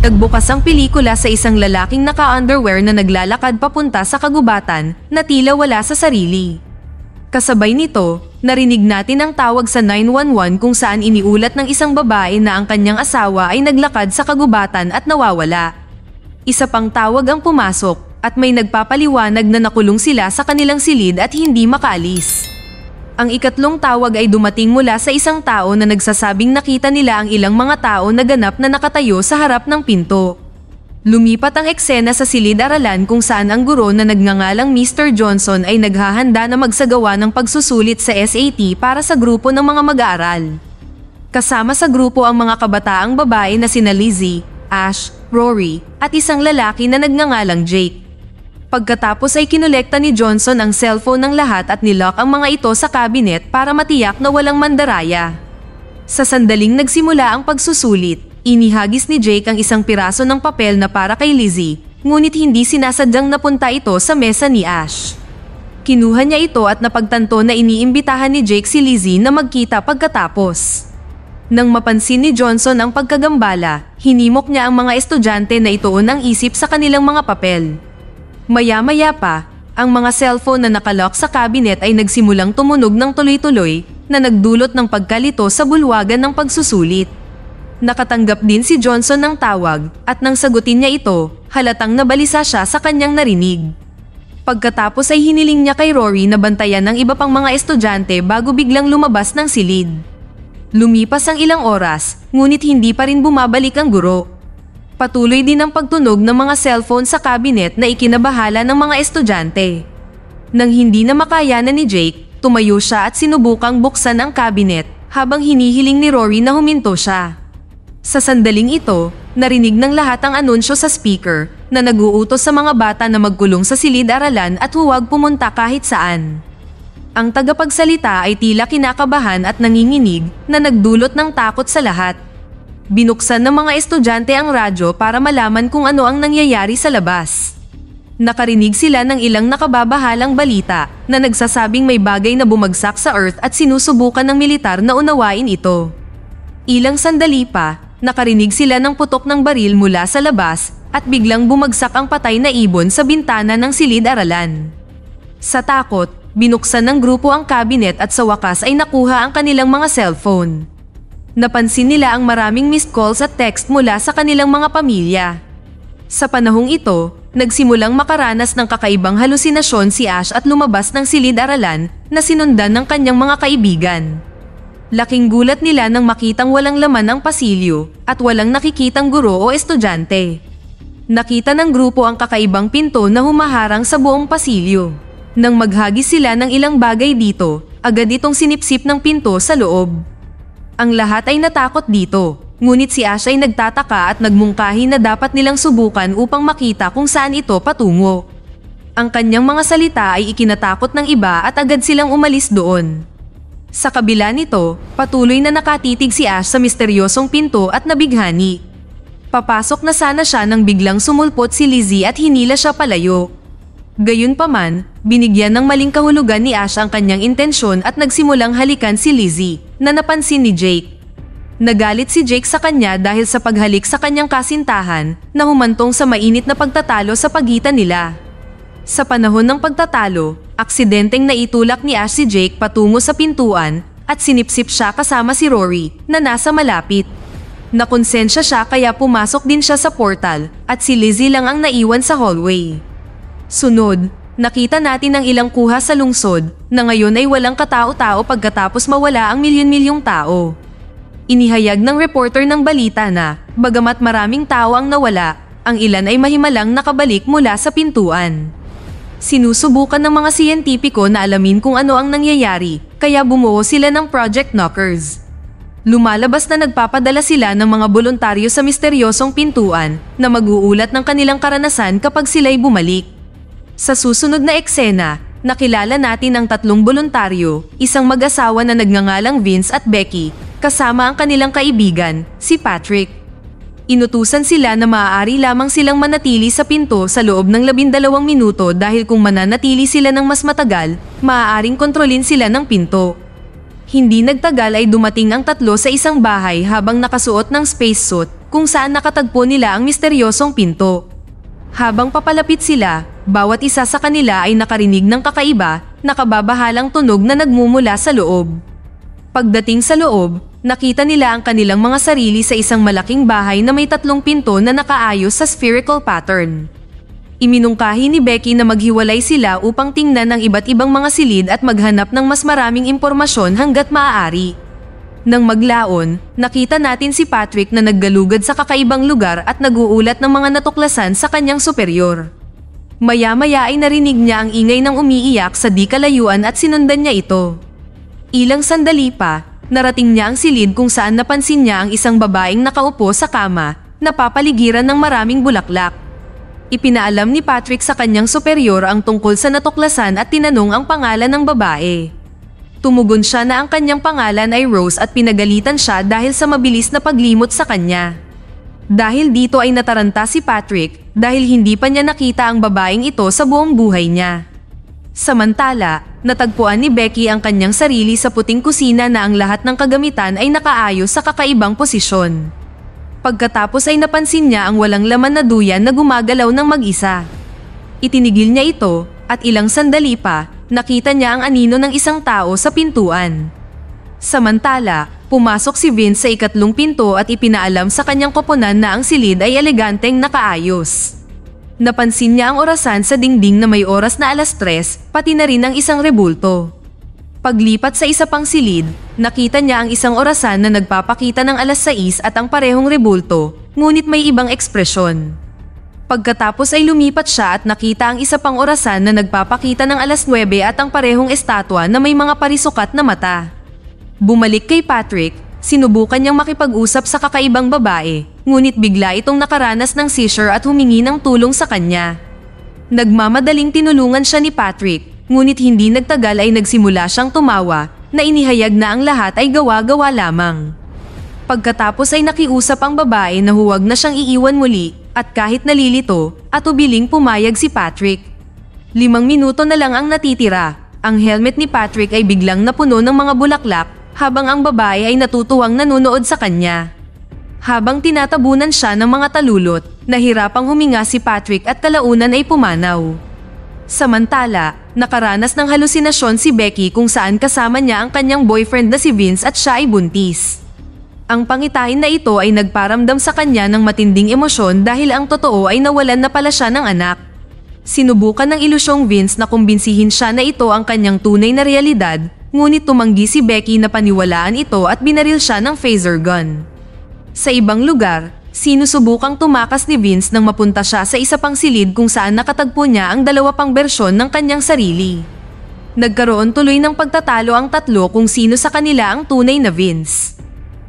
Nagbukas ang pelikula sa isang lalaking naka-underwear na naglalakad papunta sa kagubatan na tila wala sa sarili. Kasabay nito, narinig natin ang tawag sa 911 kung saan iniulat ng isang babae na ang kanyang asawa ay naglakad sa kagubatan at nawawala. Isa pang tawag ang pumasok at may nagpapaliwanag na nakulong sila sa kanilang silid at hindi makaalis. Ang ikatlong tawag ay dumating mula sa isang tao na nagsasabing nakita nila ang ilang mga tao na ganap na nakatayo sa harap ng pinto. Lumipat ang eksena sa silid-aralan kung saan ang guro na nagngangalang Mr. Johnson ay naghahanda na magsagawa ng pagsusulit sa SAT para sa grupo ng mga mag-aaral. Kasama sa grupo ang mga kabataang babae na sina Lizzie, Ash, Rory, at isang lalaki na nagngangalang Jake. Pagkatapos ay kinolekta ni Johnson ang cellphone ng lahat at nilock ang mga ito sa cabinet para matiyak na walang mandaraya. Sa sandaling nagsimula ang pagsusulit, inihagis ni Jake ang isang piraso ng papel na para kay Lizzie, ngunit hindi sinasadyang napunta ito sa mesa ni Ash. Kinuha niya ito at napagtanto na iniimbitahan ni Jake si Lizzie na magkita pagkatapos. Nang mapansin ni Johnson ang pagkagambala, hinimok niya ang mga estudyante na ituon ang isip sa kanilang mga papel. Maya-maya pa, ang mga cellphone na nakalock sa cabinet ay nagsimulang tumunog ng tuloy-tuloy na nagdulot ng pagkalito sa bulwagan ng pagsusulit. Nakatanggap din si Johnson ng tawag at nang sagutin niya ito, halatang nabalisa siya sa kanyang narinig. Pagkatapos ay hiniling niya kay Rory na bantayan ng iba pang mga estudyante bago biglang lumabas ng silid. Lumipas ang ilang oras, ngunit hindi pa rin bumabalik ang guro. Patuloy din ang pagtunog ng mga cellphone sa cabinet na ikinabahala ng mga estudyante. Nang hindi na makayanan ni Jake, tumayo siya at sinubukang buksan ang cabinet habang hinihiling ni Rory na huminto siya. Sa sandaling ito, narinig ng lahat ang anunsyo sa speaker na nag-uutos sa mga bata na magkulong sa silid-aralan at huwag pumunta kahit saan. Ang tagapagsalita ay tila kinakabahan at nanginginig na nagdulot ng takot sa lahat. Binuksan ng mga estudyante ang radyo para malaman kung ano ang nangyayari sa labas. Nakarinig sila ng ilang nakababahalang balita na nagsasabing may bagay na bumagsak sa Earth at sinusubukan ng militar na unawain ito. Ilang sandali pa, nakarinig sila ng putok ng baril mula sa labas at biglang bumagsak ang patay na ibon sa bintana ng silid-aralan. Sa takot, binuksan ng grupo ang cabinet at sa wakas ay nakuha ang kanilang mga cellphone. Napansin nila ang maraming missed calls at text mula sa kanilang mga pamilya. Sa panahong ito, nagsimulang makaranas ng kakaibang halusinasyon si Ash at lumabas ng silid-aralan na sinundan ng kanyang mga kaibigan. Laking gulat nila nang makitang walang laman ang pasilyo at walang nakikitang guro o estudyante. Nakita ng grupo ang kakaibang pinto na humaharang sa buong pasilyo. Nang maghagis sila ng ilang bagay dito, agad itong sinipsip ng pinto sa loob. Ang lahat ay natakot dito, ngunit si Ash ay nagtataka at nagmungkahi na dapat nilang subukan upang makita kung saan ito patungo. Ang kanyang mga salita ay ikinatakot ng iba at agad silang umalis doon. Sa kabila nito, patuloy na nakatitig si Ash sa misteryosong pinto at nabighani. Papasok na sana siya nang biglang sumulpot si Lizzie at hinila siya palayo. Gayunpaman, binigyan ng maling kahulugan ni Ash ang kanyang intensyon at nagsimulang halikan si Lizzie, na napansin ni Jake. Nagalit si Jake sa kanya dahil sa paghalik sa kanyang kasintahan na humantong sa mainit na pagtatalo sa pagitan nila. Sa panahon ng pagtatalo, aksidenteng naitulak ni Ash si Jake patungo sa pintuan at sinipsip siya kasama si Rory na nasa malapit. Nakonsensya siya kaya pumasok din siya sa portal at si Lizzie lang ang naiwan sa hallway. Sunod, nakita natin ang ilang kuha sa lungsod na ngayon ay walang katao-tao pagkatapos mawala ang milyon-milyong tao. Inihayag ng reporter ng balita na, bagamat maraming tao ang nawala, ang ilan ay mahimalang nakabalik mula sa pintuan. Sinusubukan ng mga siyentipiko na alamin kung ano ang nangyayari, kaya bumuo sila ng Project Knockers. Lumalabas na nagpapadala sila ng mga voluntaryo sa misteryosong pintuan na mag-uulat ng kanilang karanasan kapag sila'y bumalik. Sa susunod na eksena, nakilala natin ang tatlong voluntaryo, isang mag-asawa na nagngangalang Vince at Becky, kasama ang kanilang kaibigan, si Patrick. Inutusan sila na maaari lamang silang manatili sa pinto sa loob ng 12 minuto dahil kung mananatili sila ng mas matagal, maaaring kontrolin sila ng pinto. Hindi nagtagal ay dumating ang tatlo sa isang bahay habang nakasuot ng spacesuit kung saan nakatagpo nila ang misteryosong pinto. Habang papalapit sila, bawat isa sa kanila ay nakarinig ng kakaiba, nakababahalang tunog na nagmumula sa loob. Pagdating sa loob, nakita nila ang kanilang mga sarili sa isang malaking bahay na may 3 pinto na nakaayos sa spherical pattern. Iminungkahi ni Becky na maghiwalay sila upang tingnan ang iba't ibang mga silid at maghanap ng mas maraming impormasyon hanggat maaari. Nang maglaon, nakita natin si Patrick na naggalugad sa kakaibang lugar at naguulat ng mga natuklasan sa kanyang superior. Maya-maya ay narinig niya ang ingay ng umiiyak sa di kalayuan at sinundan niya ito. Ilang sandali pa, narating niya ang silid kung saan napansin niya ang isang babaeng nakaupo sa kama, napapaligiran ng maraming bulaklak. Ipinaalam ni Patrick sa kanyang superior ang tungkol sa natuklasan at tinanong ang pangalan ng babae. Tumugon siya na ang kanyang pangalan ay Rose at pinagalitan siya dahil sa mabilis na paglimot sa kanya. Dahil dito ay nataranta si Patrick dahil hindi pa niya nakita ang babaeng ito sa buong buhay niya. Samantala, natagpuan ni Becky ang kanyang sarili sa puting kusina na ang lahat ng kagamitan ay nakaayos sa kakaibang posisyon. Pagkatapos ay napansin niya ang walang laman na duyan na gumagalaw ng mag-isa. Itinigil niya ito at ilang sandali pa, nakita niya ang anino ng isang tao sa pintuan. Samantala, pumasok si Vince sa 3 pinto at ipinaalam sa kanyang koponan na ang silid ay eleganteng nakaayos. Napansin niya ang orasan sa dingding na may oras na 3:00, pati na rin ang isang rebulto. Paglipat sa isa pang silid, nakita niya ang isang orasan na nagpapakita ng 6:00 at ang parehong rebulto, ngunit may ibang ekspresyon. Pagkatapos ay lumipat siya at nakita ang isa pang orasan na nagpapakita ng 9:00 at ang parehong estatwa na may mga parisukat na mata. Bumalik kay Patrick, sinubukan niyang makipag-usap sa kakaibang babae, ngunit bigla itong nakaranas ng seizure at humingi ng tulong sa kanya. Nagmamadaling tinulungan siya ni Patrick, ngunit hindi nagtagal ay nagsimula siyang tumawa na inihayag na ang lahat ay gawa-gawa lamang. Pagkatapos ay nakiusap ang babae na huwag na siyang iiwan muli at kahit nalilito, atubiling pumayag si Patrick. 5 minuto na lang ang natitira, ang helmet ni Patrick ay biglang napuno ng mga bulaklak habang ang babae ay natutuwang nanunood sa kanya. Habang tinatabunan siya ng mga talulot, nahirapang huminga si Patrick at kalaunan ay pumanaw. Samantala, nakaranas ng halusinasyon si Becky kung saan kasama niya ang kanyang boyfriend na si Vince at siya ay buntis. Ang pangitain na ito ay nagparamdam sa kanya ng matinding emosyon dahil ang totoo ay nawalan na pala siya ng anak. Sinubukan ng ilusyong Vince na kumbinsihin siya na ito ang kanyang tunay na realidad, ngunit tumanggi si Becky na paniwalaan ito at binaril siya ng phaser gun. Sa ibang lugar, sinusubukang tumakas ni Vince nang mapunta siya sa isa pang silid kung saan nakatagpo niya ang 2 pang bersyon ng kanyang sarili. Nagkaroon tuloy ng pagtatalo ang tatlo kung sino sa kanila ang tunay na Vince.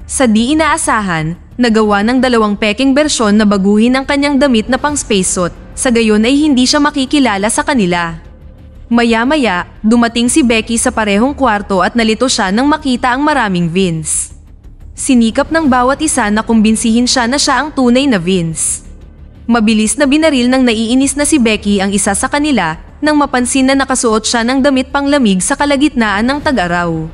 Sa di inaasahan, nagawa ng 2 peking bersyon na baguhin ang kanyang damit na pang spacesuit, sa gayon ay hindi siya makikilala sa kanila. Maya-maya, dumating si Becky sa parehong kwarto at nalito siya nang makita ang maraming Vince. Sinikap ng bawat isa na kumbinsihin siya na siya ang tunay na Vince. Mabilis na binaril ng naiinis na si Becky ang isa sa kanila nang mapansin na nakasuot siya ng damit panglamig sa kalagitnaan ng tag-araw.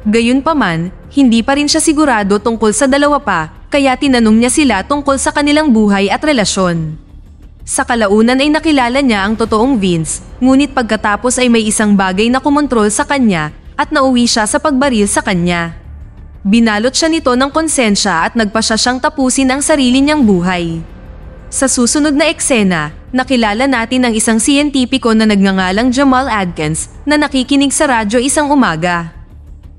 Gayunpaman, hindi pa rin siya sigurado tungkol sa 2 pa, kaya tinanong niya sila tungkol sa kanilang buhay at relasyon. Sa kalaunan ay nakilala niya ang totoong Vince, ngunit pagkatapos ay may isang bagay na kumontrol sa kanya at nauwi siya sa pagbaril sa kanya. Binalot siya nito ng konsensya at nagpasya siyang tapusin ang sarili niyang buhay. Sa susunod na eksena, nakilala natin ang isang siyentipiko na nagngangalang Jamal Adkins na nakikinig sa radyo isang umaga.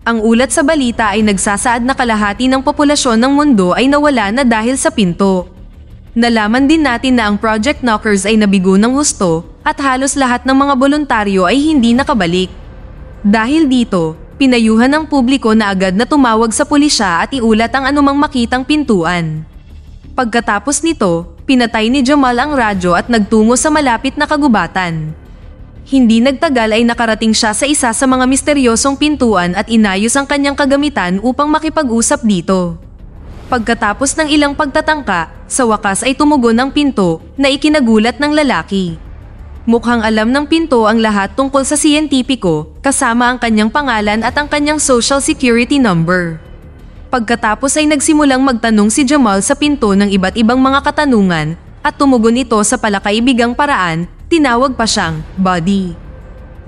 Ang ulat sa balita ay nagsasaad na kalahati ng populasyon ng mundo ay nawala na dahil sa pinto. Nalaman din natin na ang Project Knockers ay nabigo ng husto at halos lahat ng mga voluntaryo ay hindi nakabalik. Dahil dito, pinayuhan ng publiko na agad na tumawag sa pulisya at iulat ang anumang makitang pintuan. Pagkatapos nito, pinatay ni Jamal ang radyo at nagtungo sa malapit na kagubatan. Hindi nagtagal ay nakarating siya sa isa sa mga misteryosong pintuan at inayos ang kanyang kagamitan upang makipag-usap dito. Pagkatapos ng ilang pagtatangka, sa wakas ay tumugon ang pinto na ikinagulat ng lalaki. Mukhang alam ng pinto ang lahat tungkol sa siyentipiko, kasama ang kanyang pangalan at ang kanyang social security number. Pagkatapos ay nagsimulang magtanong si Jamal sa pinto ng iba't ibang mga katanungan at tumugon ito sa palakaibigang paraan, tinawag pa siyang buddy.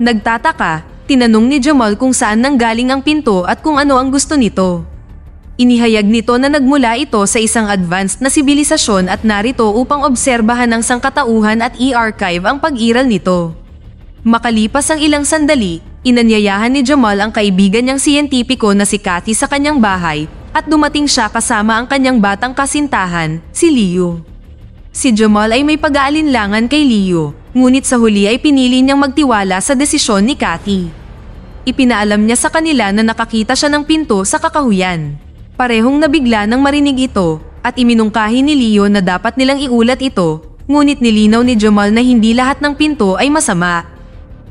Nagtataka, tinanong ni Jamal kung saan nanggaling ang pinto at kung ano ang gusto nito. Inihayag nito na nagmula ito sa isang advanced na sibilisasyon at narito upang obserbahan ng sangkatauhan at i-archive ang pag-iral nito. Makalipas ang ilang sandali, inanyayahan ni Jamal ang kaibigan niyang siyentipiko na si Kathy sa kanyang bahay at dumating siya kasama ang kanyang batang kasintahan, si Leo. Si Jamal ay may pag-aalinlangan kay Leo, ngunit sa huli ay pinili niyang magtiwala sa desisyon ni Kathy. Ipinaalam niya sa kanila na nakakita siya ng pinto sa kakahuyan. Parehong nabigla nang marinig ito at iminungkahi ni Leo na dapat nilang iulat ito, ngunit nilinaw ni Jamal na hindi lahat ng pinto ay masama.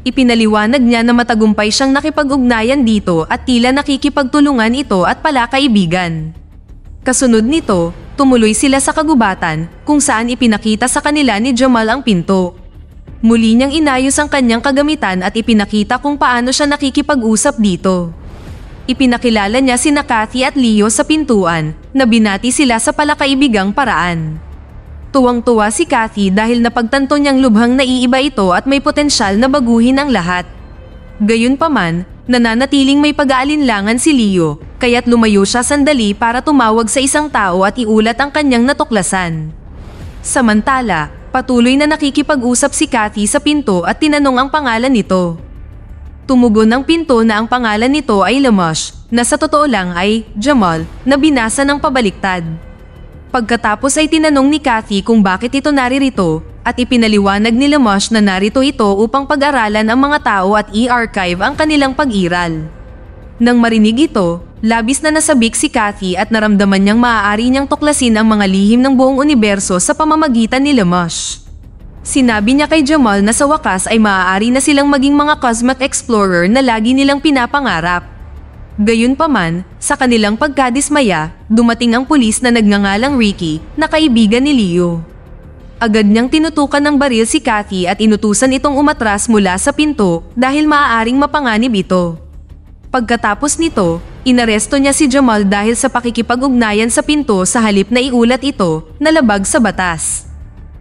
Ipinaliwanag niya na matagumpay siyang nakipag-ugnayan dito at tila nakikipagtulungan ito at palakaibigan. Kasunod nito, tumuloy sila sa kagubatan kung saan ipinakita sa kanila ni Jamal ang pinto. Muli niyang inayos ang kanyang kagamitan at ipinakita kung paano siya nakikipag-usap dito. Ipinakilala niya sina Kathy at Leo sa pintuan na binati sila sa palakaibigang paraan. Tuwang-tuwa si Kathy dahil napagtanto niyang lubhang naiiba ito at may potensyal na baguhin ang lahat. Gayunpaman, nananatiling may pag-aalinlangan si Leo, kaya't lumayo siya sandali para tumawag sa isang tao at iulat ang kanyang natuklasan. Samantala, patuloy na nakikipag-usap si Kathy sa pinto at tinanong ang pangalan nito. Tumugon ng pinto na ang pangalan nito ay Lamash, na sa totoo lang ay Jamal, na binasa ng pabaliktad. Pagkatapos ay tinanong ni Kathy kung bakit ito naririto at ipinaliwanag ni Lamash na narito ito upang pag-aralan ang mga tao at i-archive ang kanilang pag-iral. Nang marinig ito, labis na nasabik si Kathy at naramdaman niyang maaari niyang tuklasin ang mga lihim ng buong universo sa pamamagitan ni Lamash. Sinabi niya kay Jamal na sa wakas ay maaari na silang maging mga cosmic explorer na lagi nilang pinapangarap. Gayunpaman, sa kanilang pagkadismaya, dumating ang pulis na nagngangalang Ricky, na kaibigan ni Leo. Agad niyang tinutukan ng baril si Kathy at inutusan itong umatras mula sa pinto dahil maaaring mapanganib ito. Pagkatapos nito, inaresto niya si Jamal dahil sa pakikipag-ugnayan sa pinto sa halip na iulat ito na labag sa batas.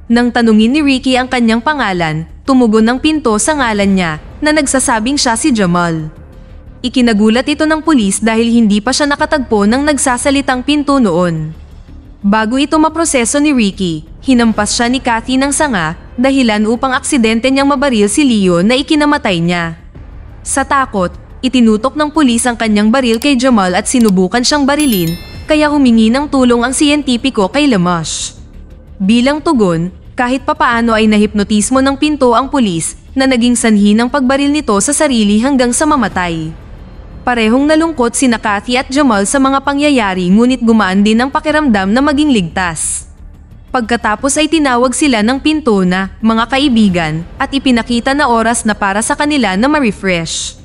Nang tanungin ni Ricky ang kanyang pangalan, tumugon ng pinto sa ngalan niya na nagsasabing siya si Jamal. Ikinagulat ito ng pulis dahil hindi pa siya nakatagpo ng nagsasalitang pinto noon. Bago ito maproseso ni Ricky, hinampas siya ni Kathy ng sanga, dahilan upang aksidente niyang mabaril si Leo na ikinamatay niya. Sa takot, itinutok ng pulis ang kanyang baril kay Jamal at sinubukan siyang barilin, kaya humingi ng tulong ang siyentipiko kay Lamash. Bilang tugon, kahit papaano ay nahipnotismo ng pinto ang pulis na naging sanhi ng pagbaril nito sa sarili hanggang sa mamatay. Parehong nalungkot sina Kathy at Jamal sa mga pangyayari ngunit gumaan din ang pakiramdam na maging ligtas. Pagkatapos ay tinawag sila ng pinto na mga kaibigan at ipinakita na oras na para sa kanila na ma-refresh.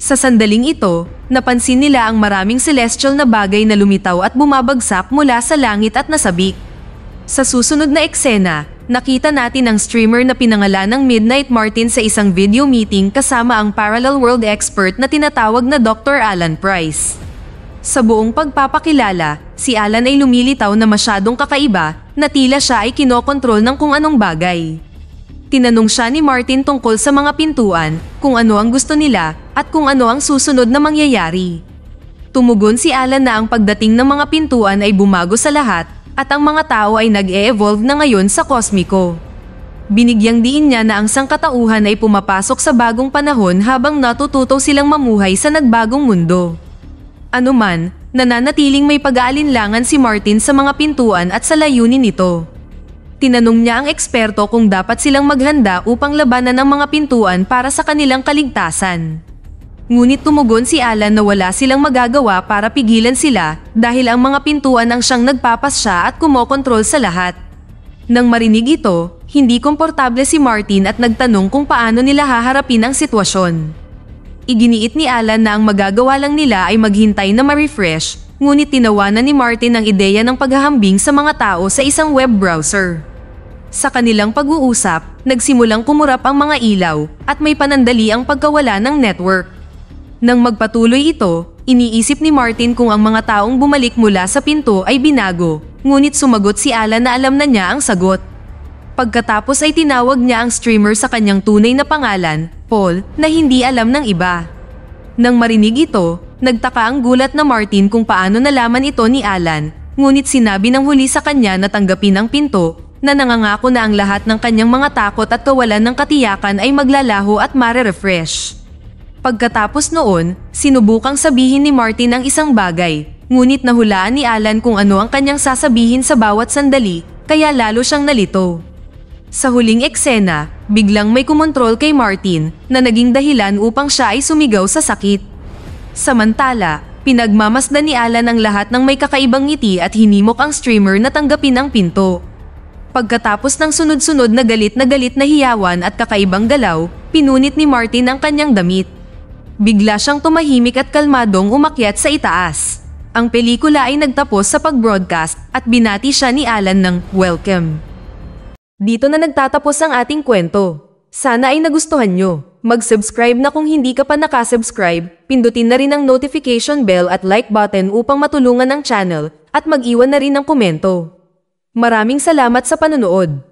Sa sandaling ito, napansin nila ang maraming celestial na bagay na lumitaw at bumabagsak mula sa langit at nasabik. Sa susunod na eksena, nakita natin ang streamer na pinangalan ng Midnight Martin sa isang video meeting kasama ang parallel world expert na tinatawag na Dr. Alan Price. Sa buong pagpapakilala, si Alan ay lumilitaw na masyadong kakaiba na tila siya ay kinokontrol ng kung anong bagay. Tinanong siya ni Martin tungkol sa mga pintuan, kung ano ang gusto nila at kung ano ang susunod na mangyayari. Tumugon si Alan na ang pagdating ng mga pintuan ay bumago sa lahat at ang mga tao ay nag-e-evolve na ngayon sa kosmiko. Binigyang diin niya na ang sangkatauhan ay pumapasok sa bagong panahon habang natututo silang mamuhay sa nagbagong mundo. Anuman, nananatiling may pag-aalinlangan si Martin sa mga pintuan at sa layunin nito. Tinanong niya ang eksperto kung dapat silang maghanda upang labanan ang mga pintuan para sa kanilang kaligtasan. Ngunit tumugon si Alan na wala silang magagawa para pigilan sila dahil ang mga pintuan ang siyang nagpapasya at kumokontrol sa lahat. Nang marinig ito, hindi komportable si Martin at nagtanong kung paano nila haharapin ang sitwasyon. Iginiit ni Alan na ang magagawa lang nila ay maghintay na ma-refresh, ngunit tinawanan ni Martin ang ideya ng paghahambing sa mga tao sa isang web browser. Sa kanilang pag-uusap, nagsimulang kumurap ang mga ilaw at may panandali ang pagkawala ng network. Nang magpatuloy ito, Iniisip ni Martin kung ang mga taong bumalik mula sa pinto ay binago, ngunit sumagot si Alan na alam na niya ang sagot. Pagkatapos ay tinawag niya ang streamer sa kanyang tunay na pangalan, Paul, na hindi alam ng iba. Nang marinig ito, nagtaka ang gulat na Martin kung paano nalaman ito ni Alan, ngunit sinabi ng huli sa kanya na tanggapin ang pinto, na nangangako na ang lahat ng kanyang mga takot at kawalan ng katiyakan ay maglalaho at mare-refresh. Pagkatapos noon, sinubukang sabihin ni Martin ang isang bagay, ngunit nahulaan ni Alan kung ano ang kanyang sasabihin sa bawat sandali, kaya lalo siyang nalito. Sa huling eksena, biglang may kumontrol kay Martin na naging dahilan upang siya ay sumigaw sa sakit. Samantala, pinagmamasdan ni Alan ang lahat ng may kakaibang ngiti at hinimok ang streamer na tanggapin ang pinto. Pagkatapos ng sunod-sunod na galit na hiyawan at kakaibang galaw, pinunit ni Martin ang kanyang damit. Bigla siyang tumahimik at kalmadong umakyat sa itaas. Ang pelikula ay nagtapos sa pag-broadcast at binati siya ni Alan ng welcome. Dito na nagtatapos ang ating kwento. Sana ay nagustuhan nyo. Mag-subscribe na kung hindi ka pa nakasubscribe, pindutin na rin ang notification bell at like button upang matulungan ang channel at mag-iwan na rin ng komento. Maraming salamat sa panonood.